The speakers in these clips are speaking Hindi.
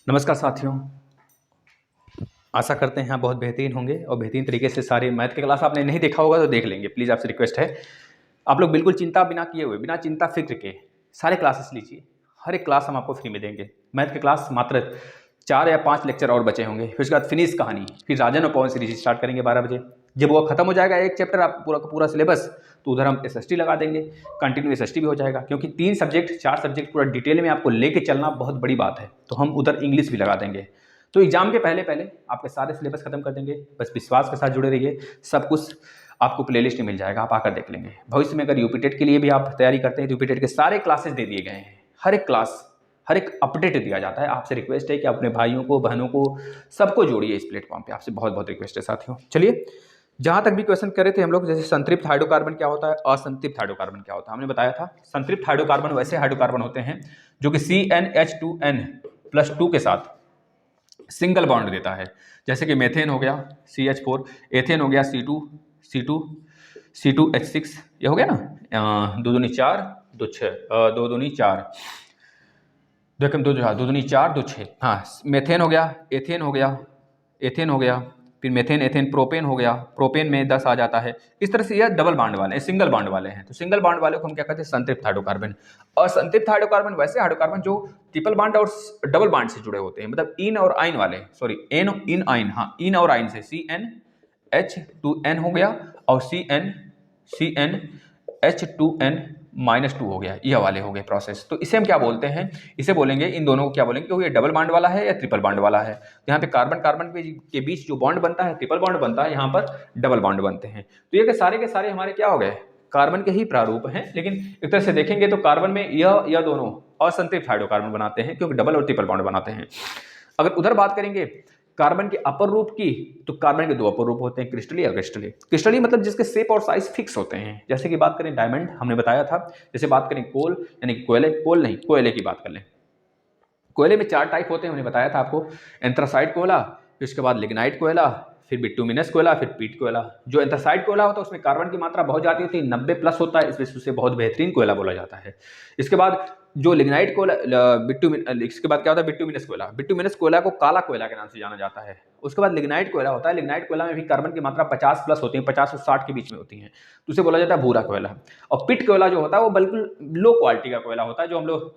नमस्कार साथियों, आशा करते हैं आप बहुत बेहतरीन होंगे और बेहतरीन तरीके से सारे मैथ के क्लास आपने नहीं देखा होगा तो देख लेंगे। प्लीज़ आपसे रिक्वेस्ट है, आप लोग बिल्कुल चिंता बिना किए हुए, बिना चिंता फिक्र के सारे क्लासेस लीजिए। हर एक क्लास हम आपको फ्री में देंगे। मैथ के क्लास मात्र 4 या 5 लेक्चर और बचे होंगे, फिर उसके बाद फिनिश कहानी, फिर राजन और पवन सीरीज स्टार्ट करेंगे 12 बजे। जब वो खत्म हो जाएगा एक चैप्टर आप पूरा का पूरा सिलेबस, तो उधर हम एसएसटी लगा देंगे, कंटिन्यू एसएसटी भी हो जाएगा। क्योंकि 3 सब्जेक्ट 4 सब्जेक्ट पूरा डिटेल में आपको लेके चलना बहुत बड़ी बात है, तो हम उधर इंग्लिश भी लगा देंगे। तो एग्जाम के पहले पहले आपके सारे सिलेबस खत्म कर देंगे। बस विश्वास के साथ जुड़े रहिए, सब कुछ आपको प्लेलिस्ट में मिल जाएगा, आप आकर देख लेंगे। भविष्य में अगर यूपीटेट के लिए भी आप तैयारी करते हैं तो यूपीटेट के सारे क्लासेस दे दिए गए हैं। हर एक क्लास, हर एक अपडेट दिया जाता है। आपसे रिक्वेस्ट है कि अपने भाइयों को, बहनों को, सबको जोड़िए इस प्लेटफॉर्म पे। आपसे बहुत बहुत रिक्वेस्ट है साथियों। चलिए, जहां तक भी क्वेश्चन कर रहे थे हम लोग, जैसे संतृप्त हाइड्रोकार्बन क्या होता है, असंतृप्त हाइड्रोकार्बन क्या होता है, हमने बताया था। संतृप्त हाइड्रोकार्बन वैसे हाइड्रोकार्बन होते हैं जो कि CnH2n+2 के साथ सिंगल बॉन्ड देता है। जैसे कि मेथेन हो गया CH4, एथेन हो गया C2H6, ये हो गया ना, 2 दूनी 4 2 6, 2 दूनी 4, देखो 2 दूनी 4 2 6, हाँ मेथेन हो गया, एथेन हो गया, एथेन हो गया, फिर मेथेन एथेन प्रोपेन हो गया, प्रोपेन में 10 आ जाता है। इस तरह से यह डबल बॉन्ड वाले हैं, सिंगल बॉन्ड वाले हैं। तो सिंगल बॉन्ड वाले को हम क्या कहते हैं, संतृप्त हाइड्रोकार्बन। और संतृप्त हाइड्रोकार्बन वैसे हाइड्रोकार्बन जो ट्रिपल बॉन्ड और डबल बॉन्ड से जुड़े होते हैं, मतलब इन और आइन वाले, सॉरी एन इन आइन, हाँ इन और आइन से, CnH2n हो गया और CnH2n-2 हो गया, यह वाले हो गए प्रोसेस। तो इसे हम क्या बोलते हैं, इसे बोलेंगे, इन दोनों को क्या बोलेंगे, क्योंकि ये डबल बॉन्ड वाला है या ट्रिपल बॉन्ड वाला है। यहाँ पे कार्बन कार्बन के बीच जो बॉन्ड बनता है ट्रिपल बॉन्ड बनता है, यहाँ पर डबल बॉन्ड बनते हैं। तो ये के सारे हमारे क्या हो गए, कार्बन के ही प्रारूप हैं। लेकिन एक तरह से देखेंगे तो कार्बन में यह दोनों असंतृप्त हाइड्रोकार्बन बनाते हैं, क्योंकि डबल और ट्रिपल बॉन्ड बनाते हैं। अगर उधर बात करेंगे कार्बन के अपर रूप की, तो कार्बन के 2 अपर रूप होते हैं, क्रिस्टली और क्रिस्टली। क्रिस्टली मतलब जिसके शेप और साइज फिक्स होते हैं। जैसे कि बात करें डायमंड, हमने बताया था। जैसे बात करें कोल, यानी कोयले, कोल नहीं कोयले की बात कर लें। कोयले में 4 टाइप होते हैं, हमने बताया था आपको। एंथ्रासाइट कोयला, फिर उसके बाद लिग्नाइट कोयला, फिर बिटुमिनस कोयला, फिर पीट कोयला। जो एंथ्रासाइट कोयला होता है उसमें कार्बन की मात्रा बहुत ज़्यादा होती है, 90+ होता है, इस वजह से उसे बहुत बेहतरीन कोयला बोला जाता है। इसके बाद जो लिग्नाइट कोयला, इसके बाद क्या होता है, बिटुमिनस कोयला। बिटुमिनस कोयला को काला कोयला के नाम से जाना जाता है। उसके बाद लिग्नाइट कोयला होता है। लिग्नाइट कोयला में भी कार्बन की मात्रा 50+ होती है, 50 और 60 के बीच में होती है, तो उसे बोला जाता है भूरा कोयला। और पिट कोयला जो होता है वो बिल्कुल लो क्वालिटी का कोयला होता है, जो हम लोग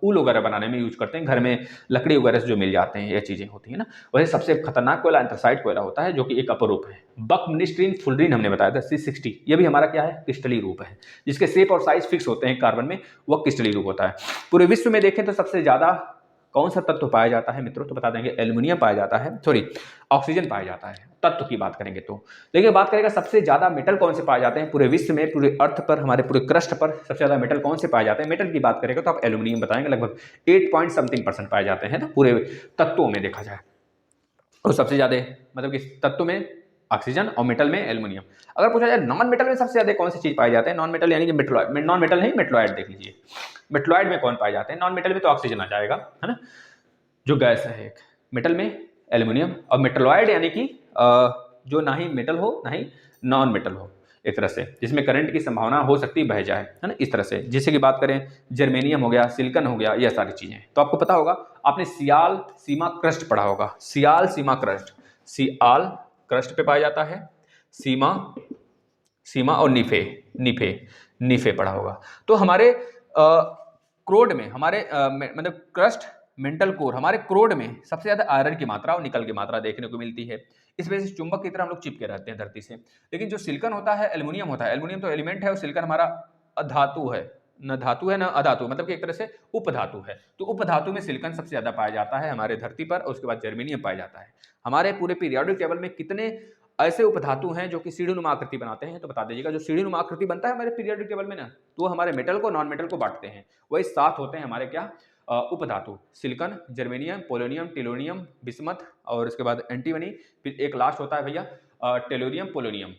ऊल वगैरह बनाने में यूज करते हैं, घर में लकड़ी वगैरह से जो मिल जाते हैं, ये चीजें होती है ना। वैसे सबसे खतरनाक कोयला एंथ्रासाइट कोयला होता है, जो कि एक अपरूप है। बकमिस्ट्रीन फुलरीन हमने बताया था, C60, ये भी हमारा क्या है, क्रिस्टली रूप है। जिसके शेप और साइज फिक्स होते हैं कार्बन में, वह क्रिस्टली रूप होता है। पूरे विश्व में देखें तो सबसे ज्यादा कौन सा तत्व पाया जाता है मित्रों, तो बता देंगे एल्युमिनियम पाया जाता है, सॉरी ऑक्सीजन पाया जाता है तत्व की बात करेंगे तो। लेकिन बात करेंगे सबसे ज्यादा मेटल कौन से पाए जाते हैं पूरे विश्व में, पूरे अर्थ पर, हमारे पूरे क्रस्ट पर सबसे ज्यादा मेटल कौन से पाए जाते हैं, मेटल की बात करेंगे तो आप एल्युमिनियम बताएंगे। लगभग 8 पॉइंट समथिंग % पाए जाते हैं ना पूरे तत्वों में देखा जाए। और सबसे ज्यादा मतलब कि तत्व में ऑक्सीजन और मेटल में एल्युमिनियम। अगर पूछा जाए नॉन मेटल में सबसे ज्यादा कौन सी चीज पाए जाते हैं, नॉन मेटल यानी कि मेटलॉइड, नॉन मेटल नहीं मेटलॉइड देख लीजिए। मेटलॉइड में कौन पाए जाते हैं, नॉन मेटल में तो ऑक्सीजन आ जाएगा, है ना, जो गैस है एक। मेटल में एल्युमिनियम, और मेटलॉइड यानी कि जो ना ही मेटल हो ना ही नॉन मेटल हो, एक तरह से जिसमें करंट की संभावना हो सकती बह जाए, है ना, इस तरह से। जैसे कि बात करें जर्मेनियम हो गया, सिलिकन हो गया, यह सारी चीजें। तो आपको पता होगा, आपने सियाल सीमा क्रस्ट पढ़ा होगा, सियाल सीमा क्रस्ट, सियाल क्रस्ट पे पाया जाता है, सीमा, सीमा और निफे, निफे, निफे पढ़ा होगा। तो हमारे क्रोड में, हमारे मतलब क्रस्ट मेंटल कोर, हमारे क्रोड में सबसे ज्यादा आयरन की मात्रा और निकल की मात्रा देखने को मिलती है। इस वजह से चुंबक की तरह हम लोग चिपके रहते हैं धरती से। लेकिन जो सिलिकन होता है, एल्युमिनियम होता है, एल्युमिनियम तो एलिमेंट है और सिलिकन हमारा अधातु है, न धातु है न अधातु, मतलब कि एक तरह से उपधातु है। तो उपधातु में सिलिकन सबसे ज्यादा पाया जाता है हमारे धरती पर, और उसके बाद जर्मेनियम पाया जाता है। हमारे पूरे पीरियोडिक टेबल में कितने ऐसे उपधातु हैं जो कि सीढ़ी नुमा आकृति बनाते हैं, तो बता दीजिएगा। जो सीढ़ी नुमा आकृति बनता है हमारे पीरियोडिक टेबल में ना, तो हमारे मेटल को नॉन मेटल को बांटते हैं। वही 7 होते हैं हमारे क्या, उपधातु, सिलिकन, जर्मेनियम, पोलोनियम, टेलोनियम, बिस्मथ, और इसके बाद एंटीमनी, फिर एक लास्ट होता है भैया टेलोरियम पोलोनियम,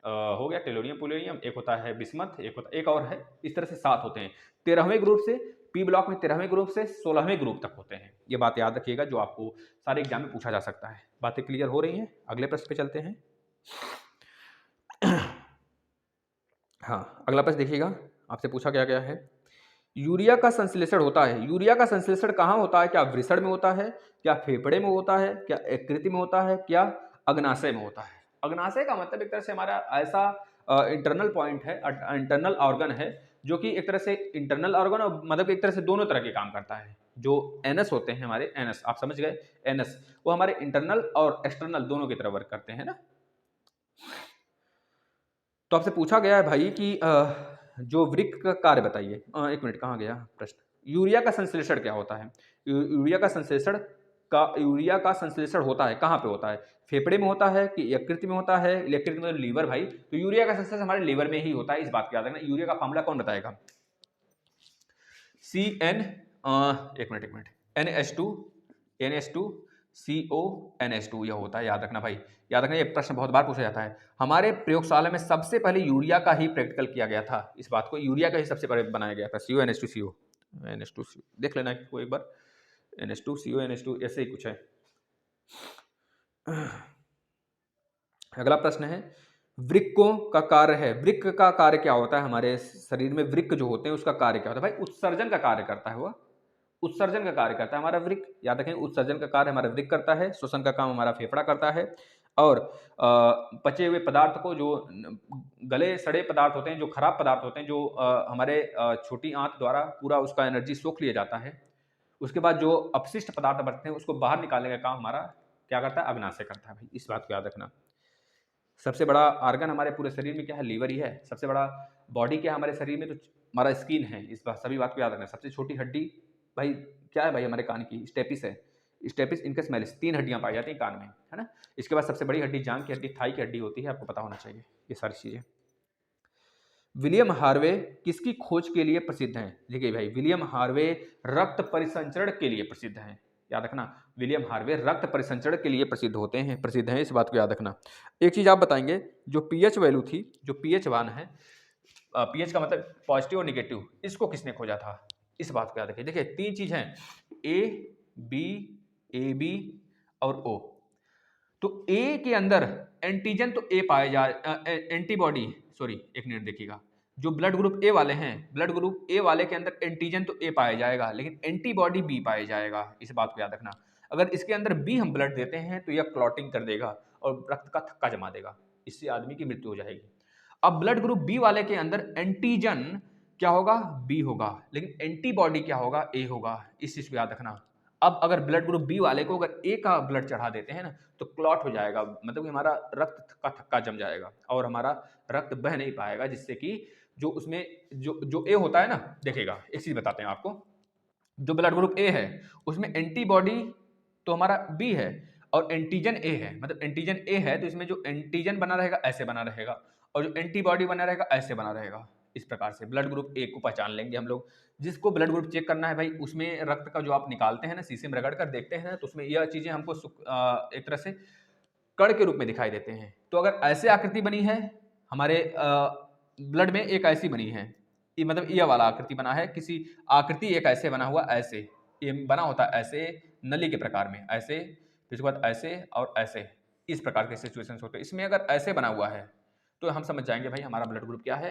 हो गया टेलोनियम पोलोनियम, एक होता है बिस्मथ, एक और है। इस तरह से 7 होते हैं। 13वें ग्रुप से, पी ब्लॉक में 13वें ग्रुप से 16वें ग्रुप तक होते हैं। ये बात याद रखिएगा, जो आपको सारे एग्जाम में पूछा जा सकता है। बातें क्लियर हो रही हैं? अगले प्रश्न पे चलते हैं। हाँ, अगला प्रश्न देखिएगा, आपसे पूछा क्या गया है, यूरिया का संश्लेषण होता है, यूरिया का संश्लेषण कहाँ होता है? क्या वृषण में होता है, क्या फेफड़े में होता है, क्या यकृत में होता है, क्या अग्नाशय में होता है? अग्नाशय का मतलब एक तरह से हमारा ऐसा इंटरनल पॉइंट है, इंटरनल ऑर्गन है, जो कि एक तरह से इंटरनल ऑर्गन और मतलब एक तरह से दोनों तरह के काम करता है। जो एनस होते हैं हमारे, एनस आप समझ गए, एनस वो हमारे इंटरनल और एक्सटर्नल दोनों की तरह वर्क करते हैं ना। तो आपसे पूछा गया है भाई कि जो वृक्क का कार्य बताइए। एक मिनट, कहाँ गया प्रश्न? यूरिया का संश्लेषण क्या होता है? यूरिया का संश्लेषण होता है कहाँ पे होता है? फेफड़े में होता है कि यकृत में होता है? यकृत में लीवर भाई, तो यूरिया का संश्लेषण हमारे लीवर में ही होता है, इस बात को याद रखना। यूरिया का फॉर्मूला कौन बताएगा? CN, एक मिनट, NH2CO NH2 यह होता है, याद रखना भाई, याद रखना, ये प्रश्न बहुत बार पूछा जाता है। हमारे प्रयोगशाला में सबसे पहले यूरिया का ही प्रैक्टिकल किया गया था, इस बात को, यूरिया का ही सबसे पहले बनाया गया था। NH2CO देख लेना को एक बार, NH2CO NH2 ऐसे ही कुछ है। अगला प्रश्न है, वृक्कों का कार्य है, वृक्क का कार्य क्या होता है? हमारे शरीर में वृक्क जो होते हैं उसका कार्य क्या होता है? भाई उत्सर्जन का कार्य करता है, वह उत्सर्जन का कार्य करता है हमारा वृक्क, याद रखें, उत्सर्जन का कार्य हमारा वृक्क करता है, श्वसन का काम हमारा फेफड़ा करता है, और पचे हुए पदार्थ को, जो गले सड़े पदार्थ होते हैं, जो खराब पदार्थ होते हैं, जो हमारे छोटी आंत द्वारा पूरा उसका एनर्जी सोख लिया जाता है, उसके बाद जो अपशिष्ट पदार्थ बचते हैं उसको बाहर निकालने का काम हमारा क्या करता है? अग्नाशय करता है भाई, इस बात को याद रखना। सबसे बड़ा आर्गन हमारे पूरे शरीर में क्या है? लीवर ही है। सबसे बड़ा बॉडी क्या है हमारे शरीर में? तो हमारा स्किन है, इस बात, सभी बात को याद रखना। सबसे छोटी हड्डी भाई क्या है? भाई हमारे कान की स्टेपिस है, स्टेपिस इनकस मैलिस, 3 हड्डियां पाई जाती हैं कान में, है ना। इसके बाद सबसे बड़ी हड्डी जांग की हड्डी, थाई की हड्डी होती है, आपको पता होना चाहिए ये सारी चीजें। विलियम हार्वे किसकी खोज के लिए प्रसिद्ध हैं? देखिए भाई, विलियम हार्वे रक्त परिसंचरण के लिए प्रसिद्ध हैं, याद रखना। विलियम हार्वे रक्त परिसंचरण के लिए प्रसिद्ध हैं, इस बात को याद रखना। एक चीज आप बताएंगे, जो पीएच वैल्यू थी, जो पीएच वन है, पीएच का मतलब पॉजिटिव और निगेटिव, इसको किसने खोजा था? इस बात को याद रखिए। देखिए 3 चीज हैं, AB और O। तो ए के अंदर एंटीजन तो ए पाए जा, एंटीबॉडी, सॉरी एक मिनट देखिएगा, जो ब्लड ग्रुप ए वाले हैं, ब्लड ग्रुप ए वाले के अंदर एंटीजन तो ए पाया जाएगा, लेकिन एंटीबॉडी बी पाया जाएगा, इस बात को याद रखना। अगर इसके अंदर बी हम ब्लड देते हैं तो यह क्लॉटिंग कर देगा और रक्त का थक्का जमा देगा, इससे आदमी की मृत्यु हो जाएगी। अब ब्लड ग्रुप बी वाले के अंदर एंटीजन क्या होगा? बी होगा, लेकिन एंटीबॉडी क्या होगा? ए होगा, इस चीज को याद रखना। अब अगर ब्लड ग्रुप बी वाले को अगर ए का ब्लड चढ़ा देते हैं ना, तो क्लॉट हो जाएगा, मतलब कि हमारा रक्त का थक्का जम जाएगा और हमारा रक्त बह नहीं पाएगा, जिससे कि जो उसमें जो ए होता है ना, देखिएगा एक चीज बताते हैं आपको, जो ब्लड ग्रुप ए है उसमें एंटीबॉडी तो हमारा बी है और एंटीजन ए है, मतलब एंटीजन ए है तो इसमें जो एंटीजन बना रहेगा ऐसे बना रहेगा, और जो एंटीबॉडी बना रहेगा ऐसे बना रहेगा। इस प्रकार से ब्लड ग्रुप ए को पहचान लेंगे हम लोग। जिसको ब्लड ग्रुप चेक करना है भाई, उसमें रक्त का जो आप निकालते हैं ना, शीशे में रगड़ कर देखते हैं ना, तो उसमें यह चीजें हमको एक तरह से कण के रूप में दिखाई देते हैं। तो अगर ऐसे आकृति बनी है हमारे ब्लड में, एक ऐसी बनी है, ये मतलब यह वाला आकृति बना है, किसी आकृति एक ऐसे बना हुआ, ऐसे ये बना होता है, ऐसे नली के प्रकार में, ऐसे, फिर उसके बाद ऐसे और ऐसे, इस प्रकार के सिचुएशंस होते हैं। इसमें अगर ऐसे बना हुआ है तो हम समझ जाएंगे भाई हमारा ब्लड ग्रुप क्या है?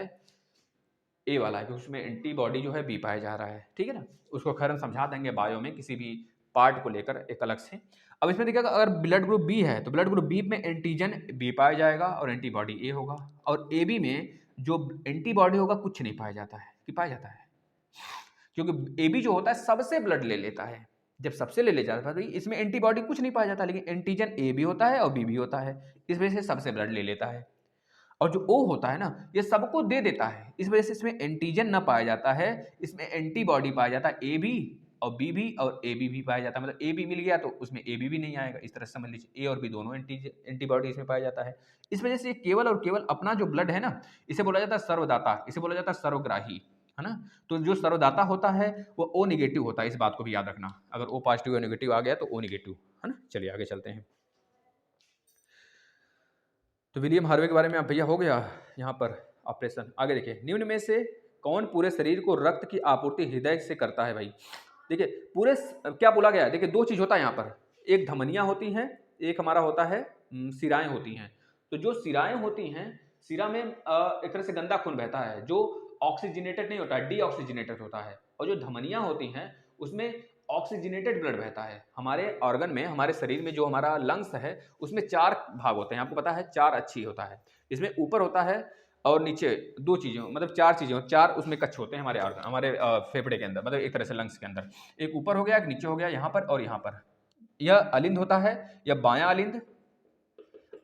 ए वाला है, क्योंकि उसमें एंटीबॉडी जो है बी पाया जा रहा है, ठीक है ना। उसको खैर हम समझा देंगे बायो में, किसी भी पार्ट को लेकर एक अलग से। अब इसमें देखिएगा, अगर ब्लड ग्रुप बी है तो ब्लड ग्रुप बी में एंटीजन बी पाया जाएगा और एंटीबॉडी ए होगा, और ए बी में जो एंटीबॉडी होगा कुछ नहीं पाया जाता है, कि पाया जाता है, क्योंकि ए बी जो होता है सबसे ब्लड ले लेता है, जब सबसे ले जाता है तो इसमें एंटीबॉडी कुछ नहीं पाया जाता, लेकिन एंटीजन ए भी होता है और बी भी होता है, इस वजह से सबसे ब्लड ले लेता है। और जो O होता है ना, ये सबको दे देता है, इस वजह से इसमें एंटीजन ना पाया जाता है, इसमें एंटीबॉडी पाया जाता है, ए भी और बी भी और ए बी भी पाया जाता है, मतलब ए बी मिल गया तो उसमें ए बी भी नहीं आएगा, इस तरह से समझ लीजिए ए और बी दोनों एंटीबॉडी इसमें पाया जाता है। इस वजह से केवल और केवल अपना जो ब्लड है ना, इसे बोला जाता है सर्वदाता, इसे बोला जाता है सर्वग्राही, है ना। तो जो सर्वदाता होता है वो O निगेटिव होता है, इस बात को भी याद रखना, अगर O पॉजिटिव या निगेटिव आ गया तो O निगेटिव, है ना। चलिए आगे चलते हैं। तो विलियम हार्वे के बारे में आप भैया हो गया यहाँ पर ऑपरेशन। आगे देखिए, निम्न में से कौन पूरे शरीर को रक्त की आपूर्ति हृदय से करता है? भाई देखिए पूरे क्या बोला गया है, देखिए 2 चीज होता है यहाँ पर, एक धमनियां होती हैं, एक हमारा होता है सिराएं होती हैं। तो जो सिराएं होती हैं, सिरा में एक तरह से गंदा खून बहता है, जो ऑक्सीजनेटेड नहीं होता है, डीऑक्सीजनेटेड होता है। और जो धमनियां होती हैं उसमें ऑक्सीजनेटेड ब्लड बहता है। हमारे ऑर्गन में, हमारे शरीर में जो हमारा लंग्स है उसमें 4 भाग होते हैं, आपको पता है 4 अच्छी होता है। इसमें ऊपर होता है और नीचे 2 चीजें, मतलब 4 चीजें, 4 उसमें कक्ष होते हैं हमारे ऑर्गन, हमारे फेफड़े के अंदर, मतलब एक तरह से लंग्स के अंदर। एक ऊपर हो गया, एक नीचे हो गया, यहाँ पर और यहाँ पर। यह अलिंद होता है, यह बायां अलिंद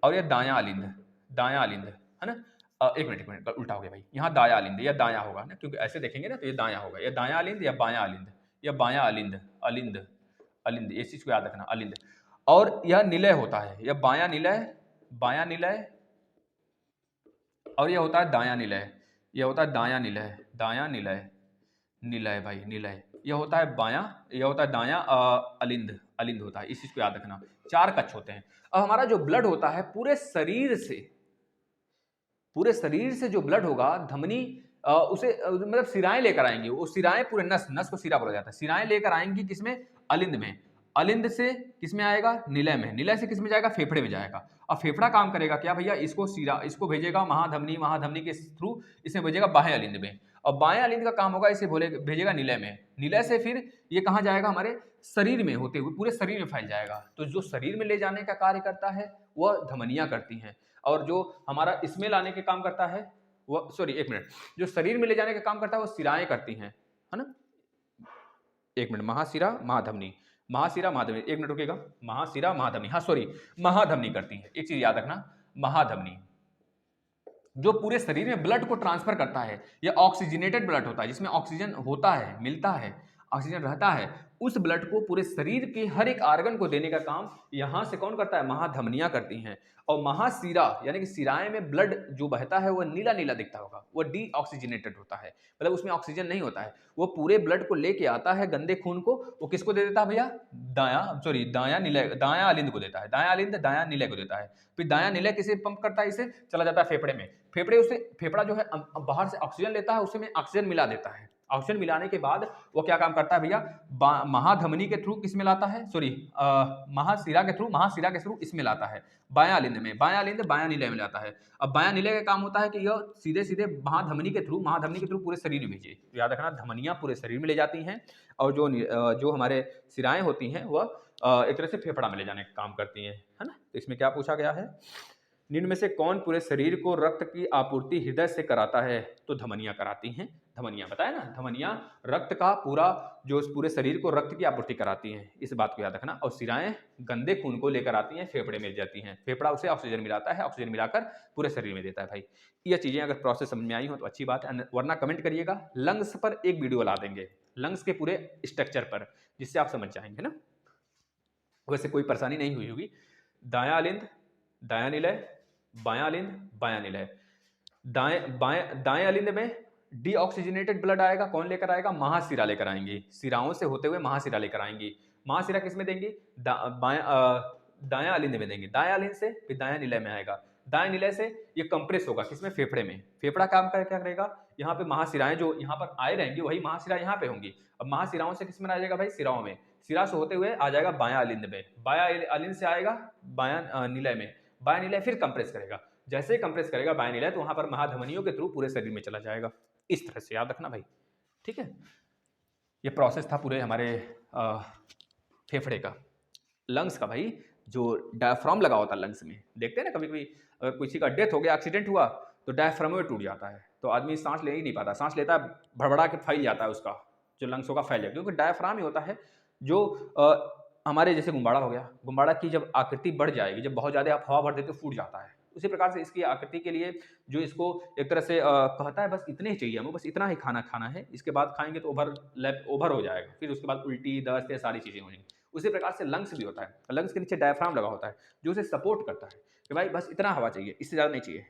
और यह दायां अलिंद, दायां अलिंद है ना। एक मिनट उल्टा हो गया भाई, यहाँ दायां अलिंद, यह दायां होगा ना, क्योंकि ऐसे देखेंगे ना तो ये दायां होगा। यह दायां अलिंद या बायां अलिंद, यह बायां अलिंद, अलिंद अलिंद, इस चीज को याद रखना, अलिंद। और यह निलय होता है, यह बायां निलय, बायां निलय, और यह होता है दायां निलय, यह होता है दायां निलय, दायां निलय, निलय भाई निलय, यह होता है बायां, यह होता है दायां अलिंद, अलिंद होता है। इस चीज को याद रखना, 4 कक्ष होते हैं। अब हमारा जो ब्लड होता है पूरे शरीर से, पूरे शरीर से जो ब्लड होगा, धमनी उसे मतलब सिराएं लेकर आएंगी, वो सिराएं पूरे नस, नस को सिरा बोला जाता है, सिराएं लेकर आएंगी किसमें, अलिंद में। अलिंद से किसमें आएगा, निलय में। निलय से किसमें जाएगा, फेफड़े में जाएगा। अब फेफड़ा काम करेगा क्या भैया, इसको सिरा, इसको भेजेगा महाधमनी, महाधमनी के थ्रू इसे भेजेगा बाह्य अलिंद में। और बाह्य अलिंद का काम होगा, इसे भेजेगा निलय में। निलय से फिर ये कहाँ जाएगा, हमारे शरीर में होते हुए पूरे शरीर में फैल जाएगा। तो जो शरीर में ले जाने का कार्य करता है वह धमनियां करती हैं, और जो हमारा इसमें लाने के काम करता है वो, सॉरी एक मिनट, जो शरीर में ले जाने का काम करता है वो सिराएं करती हैं, है ना। एक मिनट, महाशिरा महाधमनी, महाशिरा महाधमनी, एक मिनट रुकेगा, महाशिरा महाधमनी, हाँ सॉरी, महाधमनी करती है। एक चीज याद रखना, महाधमनी जो पूरे शरीर में ब्लड को ट्रांसफर करता है, यह ऑक्सीजनेटेड ब्लड होता है, जिसमें ऑक्सीजन होता है, मिलता है, ऑक्सीजन रहता है। उस ब्लड को पूरे शरीर के हर एक आर्गन को देने का काम यहां से कौन करता है, महाधमनियां करती हैं। और महाशिरा यानी कि सिराएं में ब्लड जो बहता है वह नीला नीला दिखता होगा, वह डीऑक्सीजनेटेड होता है, मतलब उसमें ऑक्सीजन नहीं होता है। वो पूरे ब्लड को लेके आता है, गंदे खून को, वो किसको दे देता है भैया, दायां निलय, दायां अलिंद को देता है, दायां अलिंद दायां निलय को देता है। फिर दायां निलय किसे पंप करता है, इसे चला जाता है फेफड़े में। फेफड़े उसे, फेफड़ा जो है बाहर से ऑक्सीजन लेता है, उसमें ऑक्सीजन मिला देता है। ऑक्सीजन मिलाने के बाद वो क्या काम करता है भैया, महाधमनी के थ्रू किसमें लाता है, सॉरी महाशिरा के थ्रू, महाशिरा के थ्रू इसमें लाता है, बायां अलिंद में, बायां अलिंद बायां निलय में लाता है। अब बायां निलय का काम होता है कि यह सीधे सीधे महाधमनी के थ्रू, महाधमनी के थ्रू पूरे शरीर में भेजे। तो याद रखना, धमनियां पूरे शरीर में ले जाती हैं, और जो हमारे सिराएं होती हैं वह एक तरह से फेफड़ा में ले जाने का काम करती हैं, है ना। तो इसमें क्या पूछा गया है, निम्न में से कौन पूरे शरीर को रक्त की आपूर्ति हृदय से कराता है, तो धमनियां कराती हैं। धमनियां बताया ना, धमनियां रक्त का पूरा, जो पूरे शरीर को रक्त की आपूर्ति कराती हैं, इस बात को याद रखना। और सिराएं गंदे खून को लेकर आती हैं, फेफड़े में जाती हैं, फेफड़ा उसे ऑक्सीजन मिलाता है, ऑक्सीजन मिलाकर पूरे शरीर में देता है। भाई ये चीजें अगर प्रोसेस समझ में आई हो तो अच्छी बात है, वरना कमेंट करिएगा। लंग्स पर एक वीडियो ला देंगे, लंग्स के पूरे स्ट्रक्चर पर, जिससे आप समझ जाएंगे ना। वैसे कोई परेशानी नहीं हुई होगी। दायां अलिंद, दायां निलय, बायां अलिंद, बायां निलय। दाएं अलिंद में डीऑक्सीजनेटेड ब्लड आएगा, कौन लेकर आएगा, महाशिरा लेकर आएंगी, सिराओं से होते हुए महाशिरा लेकर आएंगी। महाशिरा किसमें देंगी, दायां अलिंद में देंगे, दायां अलिंद से फिर दायां निलय में आएगा। दाएं निलय से ये कंप्रेस होगा किसमें, फेफड़े में। फेफड़ा काम कर क्या करेगा, यहाँ पे महाशिराएं जो यहाँ पर आए रहेंगी वही महाशिरा यहाँ पे होंगी। अब महाशिराओं से किसमें आ जाएगा भाई, सिराओं में, सिरा से होते हुए आ जाएगा बायां अलिंद में, बायां अलिंद से आएगा बायां निलय में, बायां निलय फिर कंप्रेस करेगा। जैसे ही कंप्रेस करेगा बायां निलय, तो वहां पर महाधमनियों के थ्रू पूरे शरीर में चला जाएगा। इस तरह से याद रखना भाई, ठीक है। ये प्रोसेस था पूरे हमारे फेफड़े का, लंग्स का। भाई जो डायफ्राम लगा होता है लंग्स में, देखते हैं ना कभी कभी अगर किसी का डेथ हो गया, एक्सीडेंट हुआ, तो डायफ्राम में टूट जाता है, तो आदमी सांस ले ही नहीं पाता, सांस लेता है भड़बड़ा के फैल जाता है, उसका जो लंग्स होगा फैल जाएगा, क्योंकि डायफ्राम ही होता है जो हमारे जैसे गुम्बाड़ा हो गया, गुम्बाड़ा की जब आकृति बढ़ जाएगी, जब बहुत ज़्यादा आप हवा भर देते तो फूट जाता है। उसी प्रकार से इसकी आकृति के लिए जो इसको एक तरह से कहता है बस इतने ही चाहिए हमें, बस इतना ही खाना खाना है, इसके बाद खाएंगे तो ओवर हो जाएगा, फिर उसके बाद उल्टी दस्त ये सारी चीज़ें होंगी। उसी प्रकार से लंग्स भी होता है, लंग्स के नीचे डायफ्राम लगा होता है जो उसे सपोर्ट करता है कि भाई बस इतना हवा चाहिए, इससे ज़्यादा नहीं चाहिए,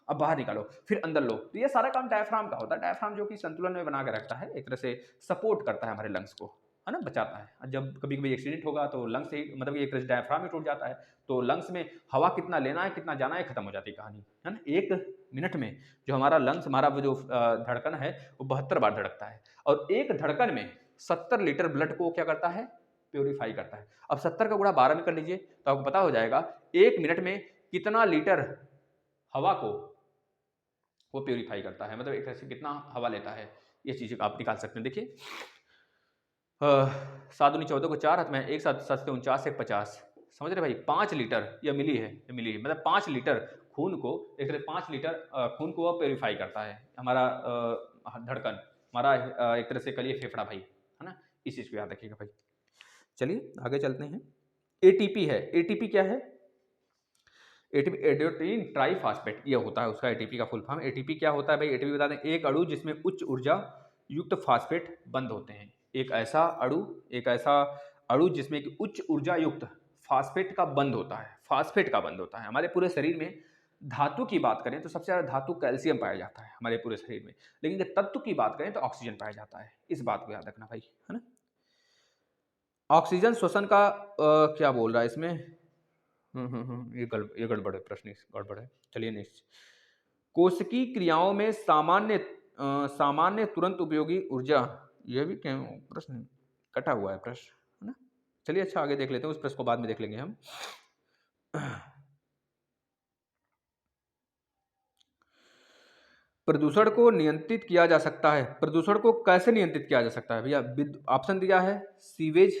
अब बाहर निकालो फिर अंदर लो। तो ये सारा काम डायफ्राम का होता है। डायफ्राम जो कि संतुलन में बना के रखता है, एक तरह से सपोर्ट करता है हमारे लंग्स को, है ना, बचाता है। जब कभी कभी एक्सीडेंट होगा तो लंग्स ही, मतलब एक तरह से डायफ्राम ही टूट जाता है, तो लंग्स में हवा कितना लेना है कितना जाना है खत्म हो जाती है कहानी, है ना। 1 मिनट में जो हमारा लंग्स, हमारा वो जो धड़कन है वो 72 बार धड़कता है, और एक धड़कन में 70 लीटर ब्लड को क्या करता है, प्योरीफाई करता है। अब 70 का गुणा 12 में कर लीजिए तो आपको पता हो जाएगा 1 मिनट में कितना लीटर हवा को वो प्योरीफाई करता है, मतलब एक तरह से कितना हवा लेता है, ये चीज़ें आप निकाल सकते हैं। देखिए 7 दूनी 14 को 4 हाथ में, एक साथ 7 से 49 एक 50, समझ रहे भाई। 5 लीटर या मिली है, ये मिली है, मतलब 5 लीटर खून को, एक तरह 5 लीटर खून को वो प्योरीफाई करता है हमारा धड़कन, हमारा एक तरह से करिए फेफड़ा भाई, है ना। इस चीज़ को याद रखिएगा भाई। चलिए आगे चलते हैं। एटीपी है, एटीपी क्या है? एटीपी एडियोटीन ट्राइफॉस्फेट, ये होता है उसका एटीपी का फुल फॉर्म। एटीपी क्या होता है भाई? एटीपी बता दें, एक अणु जिसमें उच्च ऊर्जा युक्त फास्फेट बंद होते हैं। एक ऐसा अणु जिसमें कि उच्च ऊर्जा युक्त फास्फेट का बंद होता है, फास्फेट का बंद होता है। हमारे पूरे शरीर में धातु की बात करें तो सबसे ज्यादा धातु कैल्शियम पाया जाता है हमारे पूरे शरीर में, लेकिन जब तत्व की बात करें तो ऑक्सीजन पाया जाता है। इस बात को याद रखना भाई, है ना। ऑक्सीजन श्वसन का क्या बोल रहा है इसमें? ये गड़बड़ है, प्रश्न गड़बड़ है। चलिए नेक्स्ट। कोशिकीय क्रियाओं में सामान्य तुरंत उपयोगी ऊर्जा, यह भी क्या प्रश्न कटा हुआ है प्रश्न, है ना। चलिए अच्छा आगे देख लेते हैं, उस प्रश्न को बाद में देख लेंगे हम। प्रदूषण को नियंत्रित किया जा सकता है। प्रदूषण को कैसे नियंत्रित किया जा सकता है भैया? ऑप्शन दिया है सीवेज,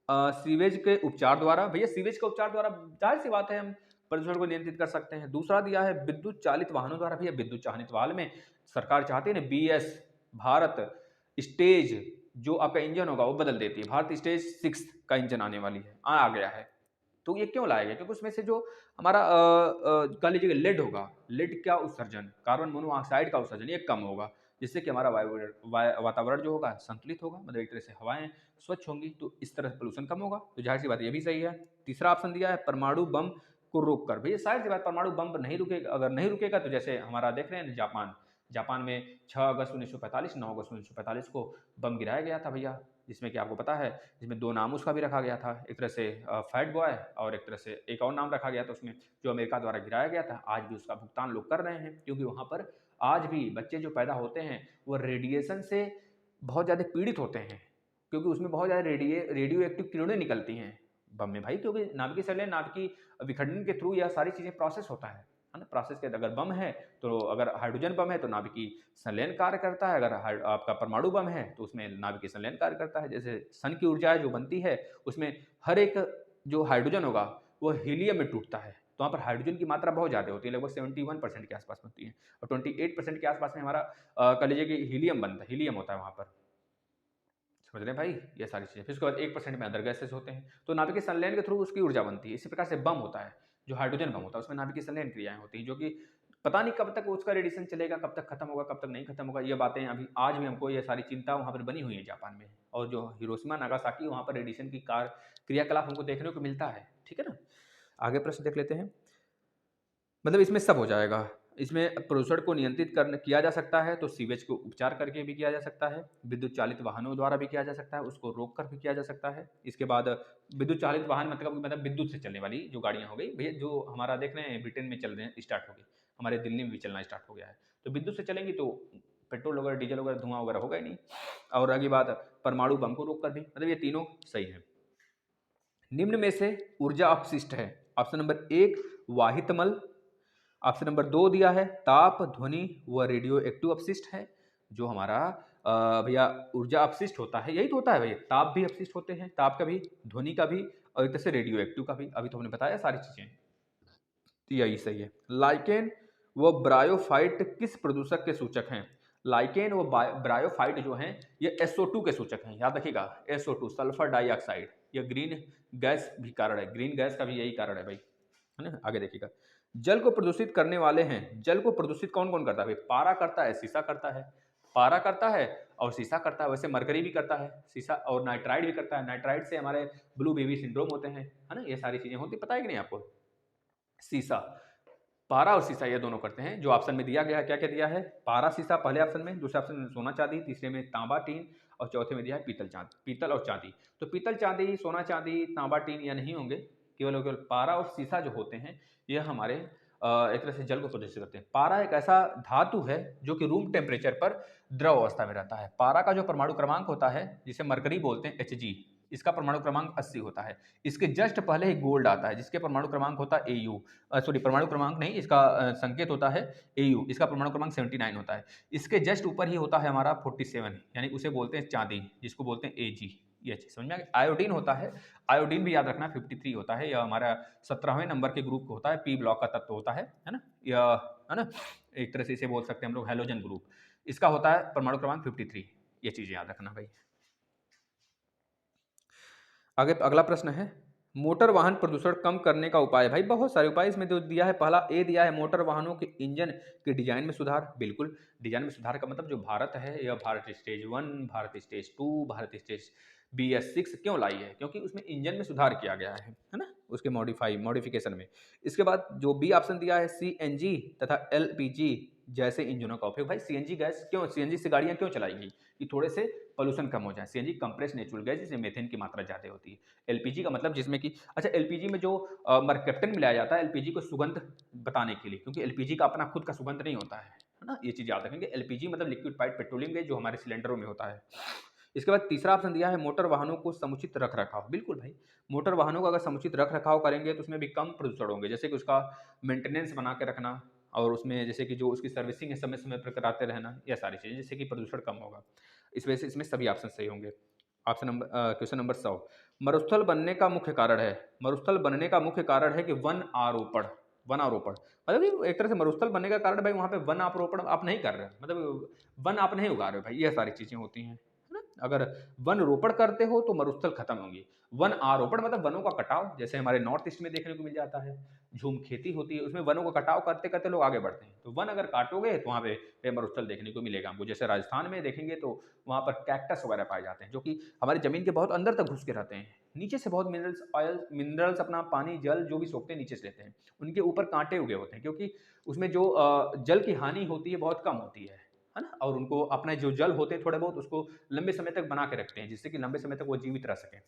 सीवेज के उपचार द्वारा। भैया सीवेज के उपचार द्वारा जाहिर सी बात है हम प्रदूषण को नियंत्रित कर सकते हैं। दूसरा दिया है विद्युत चालित वाहनों द्वारा। भैया विद्युत चालित वाहन में सरकार चाहती है ना, BS भारत स्टेज जो आपका इंजन होगा वो बदल देती है। भारत स्टेज 6 का इंजन आने वाली है, आ गया है। तो ये क्यों लाया गया? क्योंकि उसमें से जो हमारा कह लीजिए लेड होगा, लेड का उत्सर्जन, कार्बन मोनोऑक्साइड का उत्सर्जन ये कम होगा, जिससे कि हमारा वातावरण जो होगा संतुलित होगा, मतलब एक तरह से हवाएं स्वच्छ होंगी, तो इस तरह पोल्यूशन कम होगा। तो जाहिर सी बात ये भी सही है। तीसरा ऑप्शन दिया है परमाणु बम को रोक कर। भैया जाहिर सी बात परमाणु बम नहीं रुकेगा, अगर नहीं रुकेगा तो जैसे हमारा देख रहे हैं जापान में 6 अगस्त 1945 9 अगस्त 1945 को बम गिराया गया था भैया, जिसमें कि आपको पता है जिसमें 2 नाम उसका भी रखा गया था, एक तरह से फैट बॉय और एक तरह से एक और नाम रखा गया था उसमें, जो अमेरिका द्वारा गिराया गया था। आज भी उसका भुगतान लोग कर रहे हैं, क्योंकि वहाँ पर आज भी बच्चे जो पैदा होते हैं वो रेडिएशन से बहुत ज़्यादा पीड़ित होते हैं, क्योंकि उसमें बहुत ज़्यादा रेडियो एक्टिव किरणें निकलती हैं बम में भाई, क्योंकि नाभिकीय संलयन, नाभिकीय विखंडन के थ्रू यह सारी चीज़ें प्रोसेस होता है ना। प्रोसेस के अगर बम है तो, अगर हाइड्रोजन बम है तो नाभिकीय संलयन कार्य करता है, अगर आपका परमाणु बम है तो उसमें नाभिकीय संलयन कार्य करता है। जैसे सन की ऊर्जा जो बनती है उसमें हर एक जो हाइड्रोजन होगा वो हीलियम में टूटता है, तो वहाँ पर हाइड्रोजन की मात्रा बहुत ज़्यादा होती है, लगभग 71% के आसपास होती है, और 28% के आसपास में हमारा कह लीजिए कि हीलियम होता है वहाँ पर। समझ रहे हैं भाई, ये सारी चीज़ें। फिर उसके बाद 1% में अदर गैसेस होते हैं, तो नाभिकीय संलयन के थ्रू उसकी ऊर्जा बनती है। इसी प्रकार से बम होता है, जो हाइड्रोजन बम होता है उसमें नाभिकीय संलयन क्रियाएं होती हैं, जो कि पता नहीं कब तक उसका रेडिएशन चलेगा, कब तक खत्म होगा, कब तक नहीं खत्म होगा। ये बातें अभी आज भी हमको ये सारी चिंता वहाँ पर बनी हुई है जापान में, और जो हिरोशिमा नागासाकी वहाँ पर रेडिएशन की क्रियाकलाप हमको देखने को मिलता है। ठीक है ना। आगे प्रश्न देख लेते हैं। मतलब इसमें सब हो जाएगा। इसमें प्रदूषण को नियंत्रित किया जा सकता है, तो सीवेज को उपचार करके भी किया जा सकता है, विद्युत चालित वाहनों द्वारा भी किया जा सकता है, उसको रोक कर भी किया जा सकता है। इसके बाद विद्युत चालित वाहन मतलब विद्युत से चलने वाली जो गाड़ियाँ हो गई भैया, जो हमारा देख रहे हैं ब्रिटेन में चल रहे हैं, स्टार्ट हो गई, हमारे दिल्ली में भी चलना स्टार्ट हो गया है। तो विद्युत से चलेंगी तो पेट्रोल वगैरह, डीजल वगैरह, धुआं वगैरह होगा ही नहीं। और अगली बात परमाणु बम को रोक कर भी, मतलब ये तीनों सही है। निम्न में से ऊर्जा अपशिष्ट है। ऑप्शन नंबर 1 वाहितमल, ऑप्शन नंबर 2 दिया है ताप, ध्वनि व रेडियो एक्टिव अपशिष्ट है। जो हमारा भैया ऊर्जा अपशिष्ट होता है यही तो होता है भैया, ताप भी अपशिष्ट होते हैं, ताप का भी, ध्वनि का भी, और एक तरह से रेडियो एक्टिव का भी। अभी तो हमने बताया सारी चीजें, तो यही सही है। लाइकेन व ब्रायोफाइट किस प्रदूषक के सूचक हैं? लाइकेन व ब्रायोफाइट जो हैं ये SO2 के सूचक हैं, याद रखिएगा। SO2 सल्फर डाइऑक्साइड, ये ग्रीन गैस भी कारण है, ग्रीन गैस का भी यही कारण है भाई, है ना। आगे देखिएगा। जल को प्रदूषित करने वाले हैं। जल को प्रदूषित कौन कौन करता है भाई? पारा करता है, सीसा करता है, पारा करता है और सीसा करता है। वैसे मरकरी भी करता है सीसा, और नाइट्राइड भी करता है। नाइट्राइड से हमारे ब्लू बेबी सिंड्रोम होते हैं, है ना। ये सारी चीजें होती, पता है कि नहीं आपको? सीसा, पारा और सीसा ये दोनों करते हैं। जो ऑप्शन में दिया गया है, क्या क्या दिया है? पारा सीसा पहले ऑप्शन में, दूसरे ऑप्शन में सोना चांदी, तीसरे में तांबा टीन, और चौथे में दिया है पीतल और चांदी। तो पीतल चांदी, सोना चांदी, तांबा टीन ये नहीं होंगे, केवल पारा और सीसा जो होते हैं ये हमारे एक तरह से जल को प्रदूषित करते हैं। पारा एक ऐसा धातु है जो कि रूम टेम्परेचर पर द्रव अवस्था में रहता है। पारा का जो परमाणु क्रमांक होता है, जिसे मरकरी बोलते हैं Hg, इसका परमाणु क्रमांक 80 होता है। इसके जस्ट पहले ही गोल्ड आता है जिसके परमाणु क्रमांक होता है AU, सॉरी परमाणु क्रमांक नहीं, इसका संकेत होता है AU, इसका परमाणु क्रमांक 79 होता है। इसके जस्ट ऊपर ही होता है हमारा 47, यानी उसे बोलते हैं चांदी, जिसको बोलते हैं AG। ये अच्छी समझ में आ गई। आयोडीन होता है, आयोडीन भी याद रखना 53 होता है, यह हमारा 17वें नंबर के ग्रुप होता है, P ब्लॉक का तत्व होता है ना, यह है ना, एक तरह से इसे बोल सकते हैं हम लोग हैलोजन ग्रुप। इसका होता है परमाणु क्रमांक 53। ये चीजें याद रखना भाई। आगे अगला प्रश्न है, मोटर वाहन प्रदूषण कम करने का उपाय। भाई बहुत सारे उपाय इसमें जो दिया है, पहला ए दिया है मोटर वाहनों के इंजन के डिजाइन में सुधार। बिल्कुल, डिजाइन में सुधार का मतलब जो भारत है, यह Bharat stage 1, Bharat stage 2, Bharat stage BS6 क्यों लाई है, क्योंकि उसमें इंजन में सुधार किया गया है ना, उसके मॉडिफिकेशन में। इसके बाद जो बी ऑप्शन दिया है CNG तथा LPG जैसे इंजनों का उपयोग। भाई CNG गैस क्यों, CNG से गाड़ियां क्यों चलाई गई, कि थोड़े से पोल्यूशन कम हो जाए। CNG कंप्रेस नेचुरल गैस जिसमें मेथेन की मात्रा ज़्यादा होती है। LPG का मतलब जिसमें कि अच्छा LPG में जो मरकप्टन मिलाया जाता है LPG को सुगंध बताने के लिए, क्योंकि LPG का अपना खुद का सुगंध नहीं होता है ना, ये चीज़ याद रखेंगे। LPG मतलब लिक्विड पाइप पेट्रोलियम गैस जो हमारे सिलेंडरों में होता है। इसके बाद तीसरा ऑप्शन दिया है मोटर वाहनों को समुचित रख रखाव। बिल्कुल भाई, मोटर वाहनों का अगर समुचित रख रखाव करेंगे तो उसमें भी कम प्रदूषण होंगे, जैसे कि उसका मेंटेनेंस बना के रखना, और उसमें जैसे कि जो उसकी सर्विसिंग है समय समय पर कराते रहना, यह सारी चीज़ें, जिससे कि प्रदूषण कम होगा। इस वजह से इसमें सभी ऑप्शन सही होंगे। ऑप्शन नंबर क्वेश्चन नंबर 100, मरुस्थल बनने का मुख्य कारण है। मरुस्थल बनने का मुख्य कारण है कि वन आरोपण। वन आरोपण मतलब एक तरह से मरुस्थल बनने का कारण भाई वहाँ पे वन आरोपण आप नहीं कर रहे, मतलब वन आप नहीं उगा रहे हो भाई, यह सारी चीजें होती हैं, है ना। अगर वन रोपण करते हो तो मरुस्थल खत्म होंगी। वन आरोपण मतलब वनों का कटाव, जैसे हमारे नॉर्थ ईस्ट में देखने को मिल जाता है, झूम खेती होती है, उसमें वनों का कटाव करते करते लोग आगे बढ़ते हैं। तो वन अगर काटोगे तो वहाँ पे मरुस्थल देखने को मिलेगा हमको। जैसे राजस्थान में देखेंगे तो वहाँ पर कैक्टस वगैरह पाए जाते हैं, जो कि हमारी जमीन के बहुत अंदर तक घुस के रहते हैं, नीचे से बहुत मिनरल्स ऑयल मिनरल्स अपना पानी जल जो भी सोखते हैं नीचे से लेते हैं। उनके ऊपर कांटे उगे होते हैं, क्योंकि उसमें जो जल की हानि होती है बहुत कम होती है ना, और उनको अपने जो जल होते हैं थोड़े बहुत उसको लंबे समय तक बना के रखते हैं, जिससे कि लंबे समय तक वो जीवित रह सके।